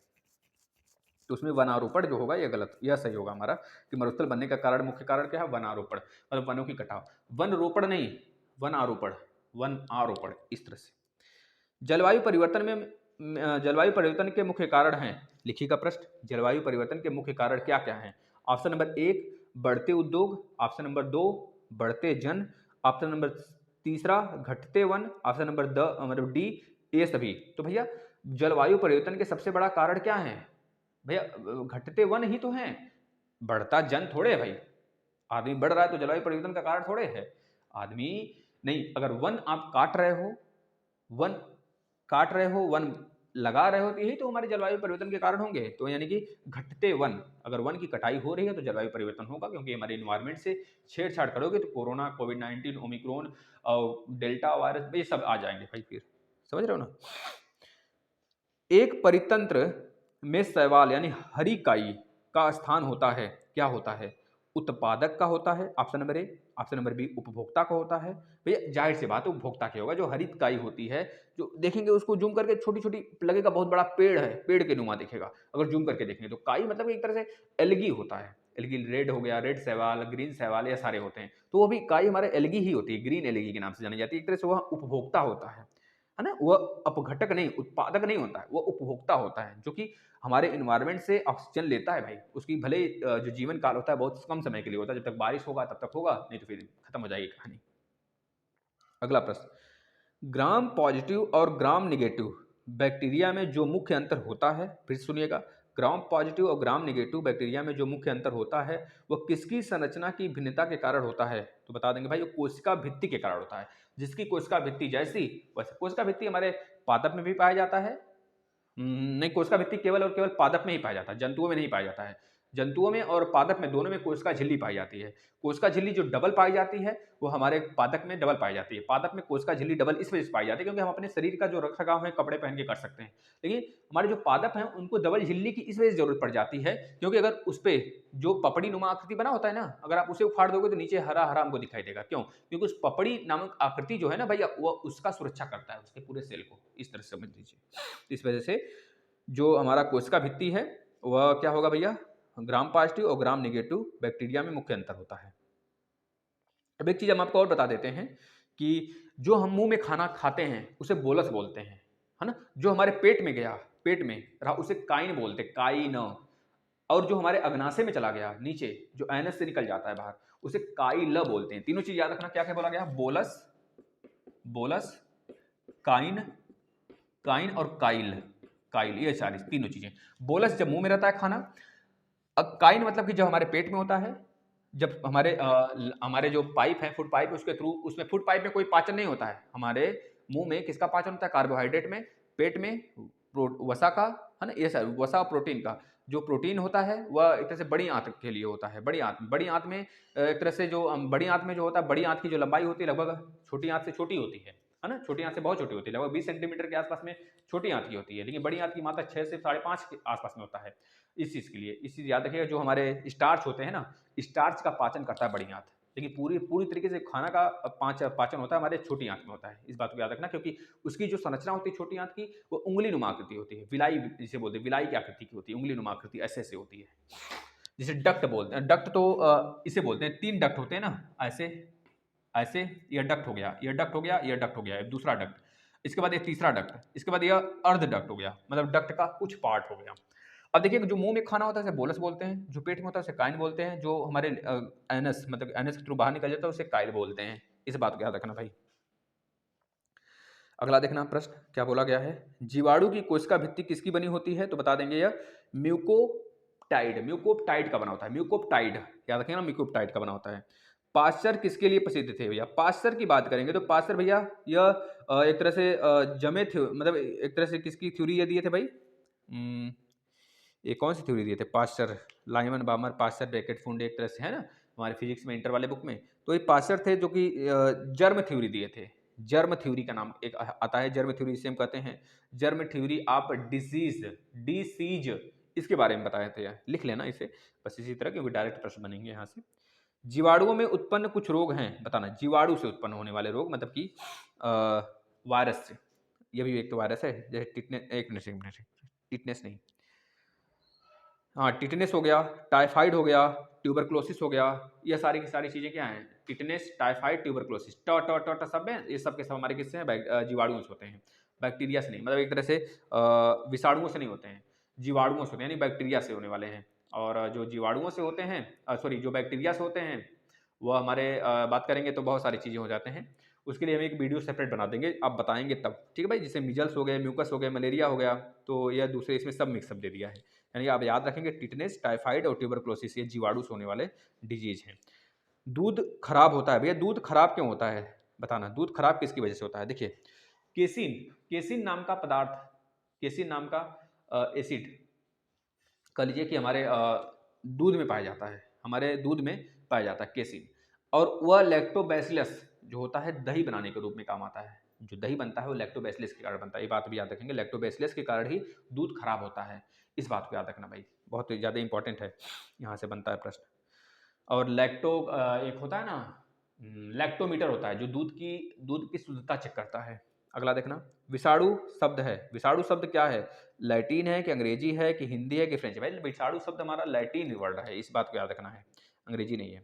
तो उसमें वनारोपण जो होगा यह गलत, यह सही होगा हमारा, कि मरुस्थल बनने का कारण मुख्य कारण क्या है, वनारोपण, मतलब वनों की कटाव। वन रोपण नहीं, वन आरोपण, वन आरोपण, इस तरह से। जलवायु परिवर्तन में जलवायु परिवर्तन के मुख्य कारण हैं, लिखिएगा प्रश्न, जलवायु परिवर्तन के मुख्य कारण क्या क्या हैं। ऑप्शन नंबर 1 बढ़ते उद्योग, ऑप्शन नंबर 2 बढ़ते जन, ऑप्शन नंबर 3 घटते वन, ऑप्शन नंबर मतलब D ये सभी। तो भैया जलवायु परिवर्तन के सबसे बड़ा कारण क्या है भैया, घटते वन ही तो हैं, बढ़ता जन थोड़े है भाई। आदमी बढ़ रहा है तो जलवायु परिवर्तन का कारण थोड़े है आदमी, नहीं। अगर वन आप काट रहे हो, वन काट रहे हो, वन लगा रहे हो, तो यही तो हमारे जलवायु परिवर्तन के कारण होंगे। तो यानी कि घटते वन, अगर वन की कटाई हो रही है तो जलवायु परिवर्तन होगा, क्योंकि हमारे इन्वायरमेंट से छेड़छाड़ करोगे तो कोरोना, कोविड-19, ओमिक्रॉन और डेल्टा वायरस ये सब आ जाएंगे भाई, फिर समझ रहे हो ना। एक परितंत्र में शैवाल यानी हरी काई का स्थान होता है, क्या होता है, उत्पादक का होता है, option number A, option number B उपभोक्ता का होता है। भैया जाहिर सी बात है उपभोक्ता की होगा, जो हरित काई होती है, जो देखेंगे उसको जूम करके छोटी छोटी लगेगा, बहुत बड़ा पेड़ है, पेड़ के नुमा दिखेगा अगर जूम करके देखेंगे तो। काई मतलब एक तरह से एल्गी होता है, एल्गी रेड हो गया, रेड शैवाल, ग्रीन शैवाल, ये सारे होते हैं। तो वो भी काई हमारे एल्गी ही होती है, ग्रीन एल्गी के नाम से जानी जाती है। एक तरह से वह उपभोक्ता होता है ना, वह अपघटक नहीं, उत्पादक नहीं होता है, वह उपभोक्ता होता है, जो कि हमारे इन्वायरमेंट से ऑक्सीजन लेता है भाई। उसकी भले जो जीवन काल होता है बहुत कम समय के लिए होता है, जब तक बारिश होगा तब तक होगा, नहीं तो फिर खत्म हो जाएगी कहानी। अगला प्रश्न, ग्राम पॉजिटिव और ग्राम निगेटिव बैक्टीरिया में जो मुख्य अंतर होता है, फिर सुनिएगा, ग्राम पॉजिटिव और ग्राम निगेटिव बैक्टीरिया में जो मुख्य अंतर होता है वह किसकी संरचना की भिन्नता के कारण होता है। तो बता देंगे भाई, वो कोशिका भित्ति के कारण होता है। जिसकी कोशिका भित्ति जैसी, वैसे कोशिका भित्ति हमारे पादप में भी पाया जाता है, नहीं, कोशिका भित्ति केवल और केवल पादप में ही पाया जाता है, जंतुओं में नहीं पाया जाता है। जंतुओं में और पादप में दोनों में कोशिका झिल्ली पाई जाती है। कोशिका झिल्ली जो डबल पाई जाती है वो हमारे पादप में डबल पाई जाती है। पादप में कोशिका झिल्ली डबल इस वजह से पाई जाती है क्योंकि हम अपने शरीर का जो रखरखाव है कपड़े पहन के कर सकते हैं, लेकिन हमारे जो पादप हैं उनको डबल झिल्ली की इस वजह से जरूरत पड़ जाती है, क्योंकि अगर उस पर जो पपड़ी नुमा आकृति बना होता है ना, अगर आप उसे उखाड़ दोगे तो नीचे हरा हरा हमको दिखाई देगा। क्यों? क्योंकि उस पपड़ी नामक आकृति जो है ना भैया, वो उसका सुरक्षा करता है, उसके पूरे सेल को, इस तरह से समझ लीजिए। इस वजह से जो हमारा कोशिका भित्ति है वह क्या होगा भैया, ग्राम पॉजिटिव और ग्राम नेगेटिव बैक्टीरिया में मुख्य अंतर होता है। अब एक चीज हम आपको और बता देते हैं कि जो हम मुंह में खाना खाते हैं उसे बोलस बोलते हैं, है ना। जो हमारे पेट में गया पेट में रहा उसे काइन बोलते, काइन। और जो हमारे अग्नाशय में चला गया नीचे, जो एनस से निकल जाता है बाहर, उसे काइल बोलते हैं। तीनों चीज याद रखना, क्या क्या बोला गया, बोलस, बोलस, काइन, काइन और काइल, काइल, ये सारी तीनों चीजें। बोलस जब मुंह में रहता है खाना, अब काइन मतलब कि जब हमारे पेट में होता है, जब हमारे जो पाइप है, फूड पाइप, उसके थ्रू, उसमें फूड पाइप में कोई पाचन नहीं होता है। हमारे मुंह में किसका पाचन होता है, कार्बोहाइड्रेट में, पेट में वसा का, है ना, ये सब वसा और प्रोटीन का। जो प्रोटीन होता है वह एक तरह से बड़ी आंत के लिए होता है। बड़ी आंत में एक तरह से जो बड़ी आंत में जो होता है, बड़ी आंत की जो लंबाई होती है लगभग छोटी आंत से छोटी होती है ना, छोटी आंत से बहुत छोटी होती है, लगभग 20 सेंटीमीटर के आसपास में छोटी आंत की होती है। लेकिन बड़ी आंत की मात्रा 6 से 5.5 के आसपास में होता है। इस चीज़ के लिए इस चीज़ याद रखिएगा, जो हमारे स्टार्च होते हैं ना, स्टार्च का पाचन करता है बड़ी आंत, लेकिन पूरी पूरी तरीके से खाना का पाचन होता है हमारे छोटी आंत में होता है। इस बात को याद रखना, क्योंकि उसकी जो संरचना होती है छोटी आंत की, वो उंगली नुमा आकृति होती है, विलाई जिसे बोलते हैं, विलाई की आकृति की होती है, उंगली नुमा आकृति ऐसे ऐसे होती है, जिसे डक्ट बोलते हैं। डक्ट तो इसे बोलते हैं, 3 डक्ट होते हैं ना, ऐसे ऐसे, ये डक्ट हो गया, ये डक्ट हो गया, ये डक्ट हो गया, दूसरा डक्ट, इसके बाद ये तीसरा डक्ट, इसके बाद यह अर्ध डक्ट हो गया, मतलब डक्ट का कुछ पार्ट हो गया। अब देखिए, जो मुंह में खाना होता है उसे बोलस बोलते हैं, जो पेट में होता है उसे काइन बोलते हैं, जो हमारे एनस मतलब एनस के थ्रू बाहर निकल जाता है उसे काइल बोलते हैं। इस बात को याद रखना भाई। अगला देखना प्रश्न क्या बोला गया है, जीवाणु की कोशिका भित्ति किसकी बनी होती है, तो बता देंगे यह म्यूकोप्टाइड, म्यूकोप्टाइड का बना होता है, म्यूकोप्टाइड याद रखेंगे ना, म्यूकोप्टाइड का बना होता है। पाश्चर किसके लिए प्रसिद्ध थे भैया, पाश्चर की बात करेंगे तो पाश्चर भैया यह एक तरह से जमे थे, मतलब एक तरह से किसकी थ्योरी ये दिए थे भाई, ये कौन सी थ्योरी दिए थे, पाश्चर, लाइमन बामर, पाश्चर, ब्रैकेट, फुंडे, एक तरह से है ना हमारे फिजिक्स में इंटर वाले बुक में। तो ये पाश्चर थे जो कि जर्म थ्योरी दिए थे। जर्म थ्योरी का नाम एक आता है, जर्म थ्योरी इसे हम कहते हैं, जर्म थ्योरी ऑफ डिसीज, इसके बारे में बताए थे, लिख लेना इसे बस इसी तरह, क्योंकि डायरेक्ट प्रश्न बनेंगे यहाँ से। जीवाणुओं में उत्पन्न कुछ रोग हैं, बताना, जीवाणु से उत्पन्न होने वाले रोग, मतलब कि वायरस से, ये भी एक तो वायरस है, जैसे टिटनेस नहीं, हाँ टिटनेस हो गया, टाइफाइड हो गया, ट्यूबरक्लोसिस हो गया, ये सारी की सारी चीज़ें क्या हैं, टिटनेस, टाइफाइड, ट्यूबरक्लोसिस, ट सब में, ये सब के सब हमारे किससे हैं, जीवाणुओं से होते हैं, बैक्टीरिया से नहीं, मतलब एक तरह से विषाणुओं से नहीं होते हैं, जीवाणुओं से होते हैं, यानी बैक्टीरिया से होने वाले हैं। और जो जीवाणुओं से होते हैं, सॉरी जो बैक्टीरिया से होते हैं, वो हमारे बात करेंगे तो बहुत सारी चीज़ें हो जाते हैं। उसके लिए हम एक वीडियो सेपरेट बना देंगे, आप बताएंगे तब, ठीक है भाई। जैसे मिजल्स हो गए, म्यूकस हो गए, मलेरिया हो गया, तो यह दूसरे इसमें सब मिक्सअप दे दिया है। यानी आप याद रखेंगे, टिटनेस, टाइफाइड और ट्यूबरक्लोसिस ये जीवाणु से होने वाले डिजीज हैं। दूध खराब होता है भैया, दूध खराब क्यों होता है, बताना, दूध खराब किसकी वजह से होता है। देखिए, केसिन, केसिन नाम का पदार्थ, केसिन नाम का एसिड कह लीजिए कि हमारे दूध में पाया जाता है, हमारे दूध में पाया जाता है केसिन, और वह लैक्टोबैसिलस जो होता है दही बनाने के रूप में काम आता है। जो दही बनता है वो लैक्टोबैसिलस के कारण बनता है, ये बात भी याद रखेंगे, लैक्टोबैसिलस के कारण ही दूध खराब होता है। इस बात को याद रखना भाई, बहुत ज़्यादा इंपॉर्टेंट है, यहाँ से बनता है प्रश्न। और एक होता है ना, लैक्टोमीटर होता है, जो दूध की शुद्धता चेक करता है। अगला देखना, विषाणु शब्द है, विषाणु शब्द क्या है, लैटिन है कि अंग्रेजी है कि हिंदी है कि फ्रेंच है, भाई विषाणु शब्द हमारा लैटिन वर्ड है, इस बात को याद रखना है, अंग्रेजी नहीं है।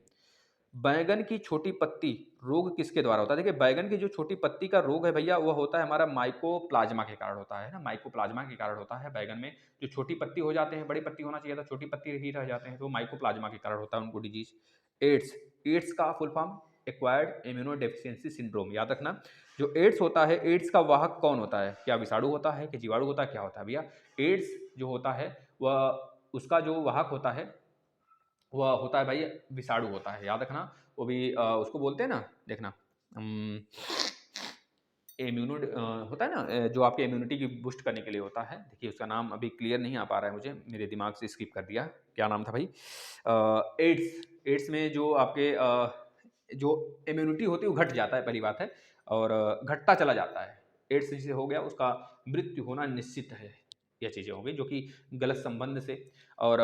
बैगन की छोटी पत्ती रोग किसके द्वारा होता है, देखिए बैगन की जो छोटी पत्ती का रोग है भैया, वो होता है हमारा माइकोप्लाज्मा के कारण होता है ना, माइकोप्लाज्मा के कारण होता है। बैगन में जो छोटी पत्ती हो जाते हैं, बड़ी पत्ती होना चाहिए था, छोटी पत्ती ही रह जाते हैं, तो माइकोप्लाज्मा के कारण होता है उनको डिजीज। एड्स, एड्स का full form acquired immuno deficiency syndrome, याद रखना। जो एड्स होता है, एड्स का वाहक कौन होता है, क्या विषाणु होता है कि जीवाणु होता है, क्या होता है भैया, एड्स जो होता है वह, उसका जो वाहक होता है वह होता है भाई विषाणु होता है, याद रखना। वो भी उसको बोलते हैं ना, देखना इम्यूनो होता है ना, जो आपके इम्यूनिटी की बूस्ट करने के लिए होता है। देखिए उसका नाम अभी क्लियर नहीं आ पा रहा है मुझे, मेरे दिमाग से स्किप कर दिया, क्या नाम था भाई, एड्स, एड्स में जो आपके जो इम्यूनिटी होती है वो घट जाता है, पहली बात है, और घटता चला जाता है। एड्स जिसे हो गया उसका मृत्यु होना निश्चित है, यह चीज़ें हो गई जो कि गलत संबंध से और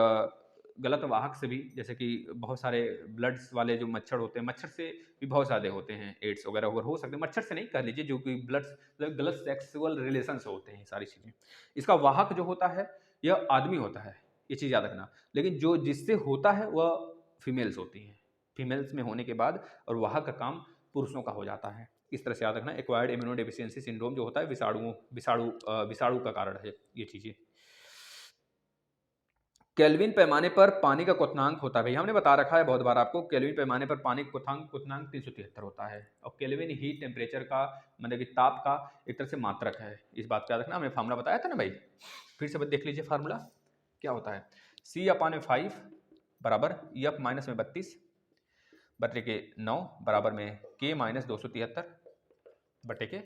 गलत वाहक से भी, जैसे कि बहुत सारे ब्लड्स वाले जो मच्छर होते हैं, मच्छर से भी बहुत ज़्यादा होते हैं एड्स वगैरह, अगर हो सकते हैं, मच्छर से नहीं कह लीजिए, जो कि ब्लड्स मतलब गलत सेक्सुअल रिलेशन से होते हैं सारी चीज़ें। इसका वाहक जो होता है यह आदमी होता है, ये चीज़ याद रखना, लेकिन जो जिससे होता है वह फीमेल्स होती हैं, फीमेल्स में होने के बाद और वाहक का काम पुरुषों का हो जाता है। इस तरह से याद रखना, एक्वायर्ड इम्यूनो डेफिशिएंसी सिंड्रोम जो होता है विषाणु का कारण है ये चीज़ें। केल्विन पैमाने पर पानी का क्वथनांक होता है, भैया हमने बता रखा है बहुत बार आपको, केल्विन पैमाने पर पानी का क्वथनांक 373 होता है। और केल्विन हीट टेम्परेचर का मतलब कि ताप का एक तरह से मात्रक है, इस बात का याद रखना। हमने फार्मूला बताया था ना भाई, फिर से देख लीजिए फार्मूला क्या होता है। C/5 बराबर F-32 बटे के 9 बराबर में K-273 बटे के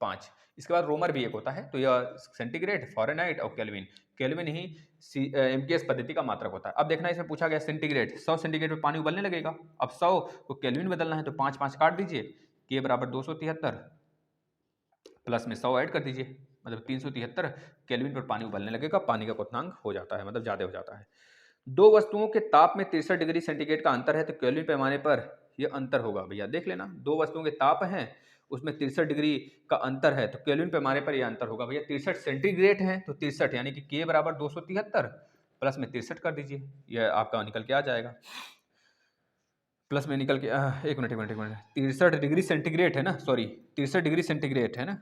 5। इसके बाद रोमर भी एक होता है, तो यह सेंटीग्रेड, फ़ारेनहाइट और केल्विन। केल्विन ही MKS पद्धति का मात्रक होता है। अब देखना इसमें पूछा गया सेंटीग्रेड, 100 सेंटीग्रेड पे पानी उबलने लगेगा। अब 100 को केल्विन बदलना है तो 5 काट दीजिए, K बराबर 273 प्लस में 100 ऐड कर दीजिए, मतलब 373 केल्विन पर पानी उबलने लगेगा, पानी का क्वथनांक हो जाता है, मतलब ज़्यादा हो जाता है। दो वस्तुओं के ताप में 63 डिग्री सेंटीग्रेड का अंतर है तो केल्विन पैमाने पर यह अंतर होगा। भैया देख लेना, दो वस्तुओं के ताप हैं उसमें 63 डिग्री का अंतर है तो केल्विन पैमाने पर यह अंतर होगा। भैया 63 सेंटीग्रेड है तो 63 यानी कि K बराबर 273 प्लस में 63 कर दीजिए, यह आपका निकल के आ जाएगा। प्लस में निकल के एक मिनट 63 डिग्री सेंटीग्रेड है ना, सॉरी 63 डिग्री सेंटीग्रेड है ना,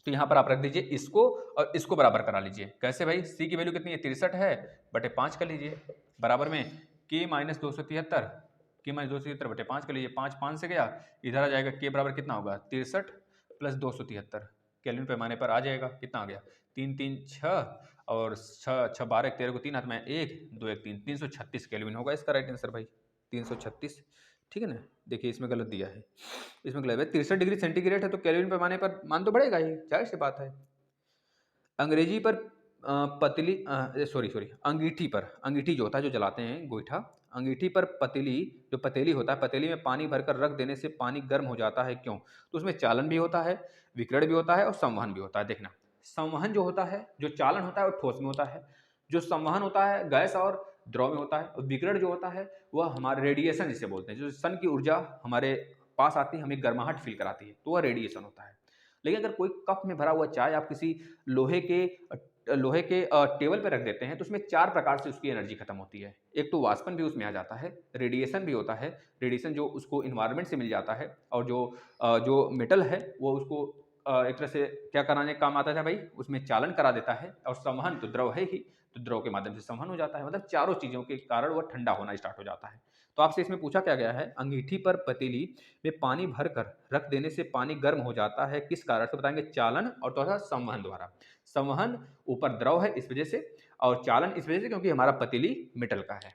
तो यहाँ पर आप रख दीजिए इसको और इसको बराबर करा लीजिए। कैसे भाई, C की वैल्यू कितनी है 63 है बटे 5 कर लीजिए, बराबर में K-273 बटे 5 कर लीजिए। 5 से गया, इधर आ जाएगा K बराबर कितना होगा 63 प्लस 273, केल्विन पैमाने पर आ जाएगा, कितना आ गया 3 3 6 और 6 6 12 13 को 3 हाथ में 1 2 1 3 336 केल्विन होगा इसका राइट आंसर भाई, 336। ठीक है ना, देखिए इसमें गलत दिया है, इसमें गलत है। 63 डिग्री सेंटीग्रेड है तो केल्विन पैमाने पर मान तो बढ़ेगा ही, जाहिर सी बात है। अंग्रेजी पर पतली अंगीठी पर, अंगीठी जो होता है जो जलाते हैं गोईठा, अंगीठी पर पतीली, जो पतीली होता है, पतीली में पानी भरकर रख देने से पानी गर्म हो जाता है, क्यों? तो उसमें चालन भी होता है, विकिरण भी होता है और संवहन भी होता है। देखना, संवहन जो होता है, जो चालन होता है वो ठोस में होता है, जो संवहन होता है गैस और द्रव में होता है, और विकिरण जो होता है वह हमारे रेडिएशन जिसे बोलते हैं, जो सन की ऊर्जा हमारे पास आती है हमें गर्माहट फील कराती है, तो वह रेडिएशन होता है। लेकिन अगर कोई कप में भरा हुआ चाय आप किसी लोहे के टेबल पे रख देते हैं तो उसमें 4 प्रकार से उसकी एनर्जी खत्म होती है। एक तो वाष्पन भी उसमें आ जाता है, रेडिएशन भी होता है, रेडिएशन जो उसको इन्वायरमेंट से मिल जाता है, और जो मेटल है वो उसको एक तरह से क्या कराने का काम आता है भाई, उसमें चालन करा देता है, और संवहन तो द्रव है ही, तो द्रव के माध्यम से संवहन हो जाता है, मतलब चारों चीज़ों के कारण वह ठंडा होना स्टार्ट हो जाता है। तो आपसे इसमें पूछा क्या गया है, अंगीठी पर पतीली में पानी भरकर रख देने से पानी गर्म हो जाता है, किस कारण से? बताएंगे चालन और तो संवहन द्वारा। संवहन ऊपर द्रव है इस वजह से, और चालन इस वजह से क्योंकि हमारा पतीली मेटल का है।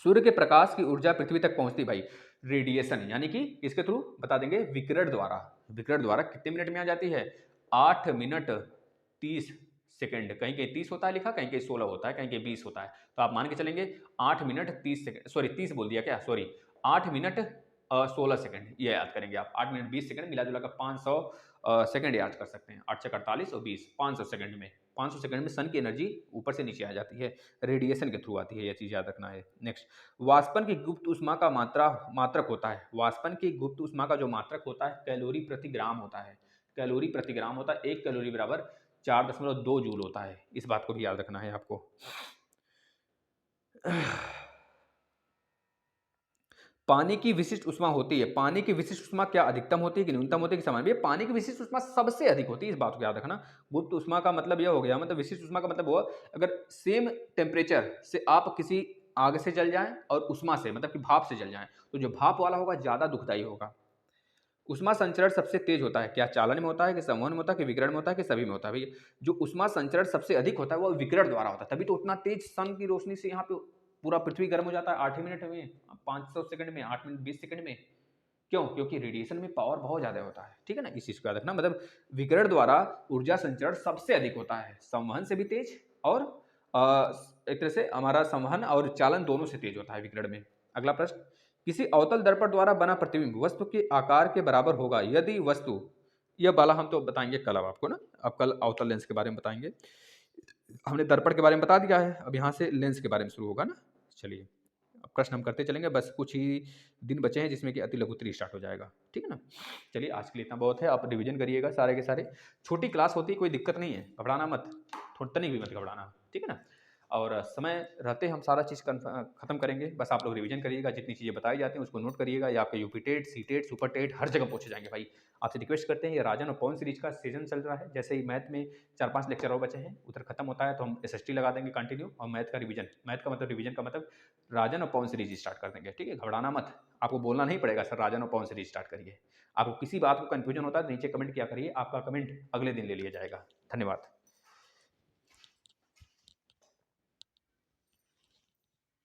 सूर्य के प्रकाश की ऊर्जा पृथ्वी तक पहुंचती भाई रेडिएशन, यानी कि इसके थ्रू बता देंगे विकिरण द्वारा। विकिरण द्वारा कितने मिनट में आ जाती है? 8 मिनट 30 सेकंड, कहीं कहीं 30 होता है लिखा, कहीं कहीं 16 होता है, कहीं कहीं 20 होता है, तो आप मान के चलेंगे 8 मिनट 30 सेकंड, सॉरी 30 बोल दिया क्या, सॉरी 8 मिनट 16 सेकंड, ये याद करेंगे आप। 8 मिनट 20 सेकंड मिला जुला कर 500 सेकंड याद कर सकते हैं। 8 से 48 और 20, 500 सेकंड में, 500 सेकंड में सन की एनर्जी ऊपर से नीचे आ जाती है, रेडिएशन के थ्रू आती है, यह चीज़ याद रखना है। नेक्स्ट, वाष्पन की गुप्त ऊष्मा का मात्रक होता है, वाष्पन की गुप्त ऊष्मा का जो मात्रक होता है कैलोरी प्रति ग्राम होता है, कैलोरी प्रति ग्राम होता है। 1 कैलोरी बराबर 4.2 जूल होता है, इस बात को भी याद रखना है आपको। पानी की विशिष्ट ऊष्मा होती है, पानी की विशिष्ट ऊष्मा क्या अधिकतम होती है कि न्यूनतम होती है कि समान? भैया पानी की विशिष्ट ऊष्मा सबसे अधिक होती है, इस बात को याद रखना। गुप्त ऊष्मा का मतलब यह हो गया, मतलब विशिष्ट ऊष्मा का मतलब हुआ अगर सेम टेम्परेचर से आप किसी आग से जल जाएं और ऊष्मा से मतलब कि भाप से जल जाएं, तो जो भाप वाला होगा ज्यादा दुखदायी होगा। ऊष्मा संचरण सबसे तेज होता है, क्या चालन में होता है कि संवहन में होता है कि विकिरण में होता है कि सभी में होता है? भैया जो ऊष्मा संचरण सबसे अधिक होता है वो विकिरण द्वारा होता है, तभी तो उतना तेज सन की रोशनी से यहाँ पे पूरा पृथ्वी गर्म हो जाता है 8 ही मिनट में, 500 सेकंड में, 8 मिनट 20 सेकंड में। क्यों? क्योंकि रेडिएशन में पावर बहुत ज्यादा होता है, ठीक है ना, इस चीज को याद रखना। मतलब विकिरण द्वारा ऊर्जा संचरण सबसे अधिक होता है, संवहन से भी तेज, और एक तरह से हमारा संवहन और चालन दोनों से तेज होता है विकिरण में। अगला प्रश्न, किसी अवतल दर्पण द्वारा बना प्रतिबिंब वस्तु के आकार के बराबर होगा यदि वस्तु, यह वाला हम तो बताएंगे कल, अब आपको ना, अब कल अवतल लेंस के बारे में बताएंगे। हमने दर्पण के बारे में बता दिया है, अब यहाँ से लेंस के बारे में शुरू होगा ना। चलिए अब प्रश्न हम करते चलेंगे, बस कुछ ही दिन बचे हैं जिसमें कि अति लघु उत्तरी स्टार्ट हो जाएगा, ठीक है ना। चलिए आज के लिए इतना बहुत है, आप रिवीजन करिएगा सारे के सारे, छोटी क्लास होती है कोई दिक्कत नहीं है, घबराना मत, थोड़ा तनिक भी मत घबराना, ठीक है ना। और समय रहते हम सारा चीज़ खत्म करेंगे। बस आप लोग रिवीजन करिएगा, जितनी चीज़ें बताई जाती हैं उसको नोट करिएगा। ये आपके UP TET, C TET, super TET हर जगह पूछे जाएंगे भाई। आपसे रिक्वेस्ट करते हैं, ये राजन और पवन सीरीज का सीजन चल रहा है। जैसे ही मैथ में 4-5 लेक्चर और बचे हैं, उधर खत्म होता है तो हम एसएसटी लगा देंगे कंटिन्यू, और मैथ का रिवीजन, मैथ का मतलब रिवीजन का मतलब राजन और पवन सीरीज स्टार्ट कर देंगे। ठीक है, घबराना मत, आपको बोलना नहीं पड़ेगा सर राजन और पवन सीरीज स्टार्ट करिए। आपको किसी बात को कन्फ्यूजन होता है नीचे कमेंट किया करिए, आपका कमेंट अगले दिन ले लिया जाएगा। धन्यवाद।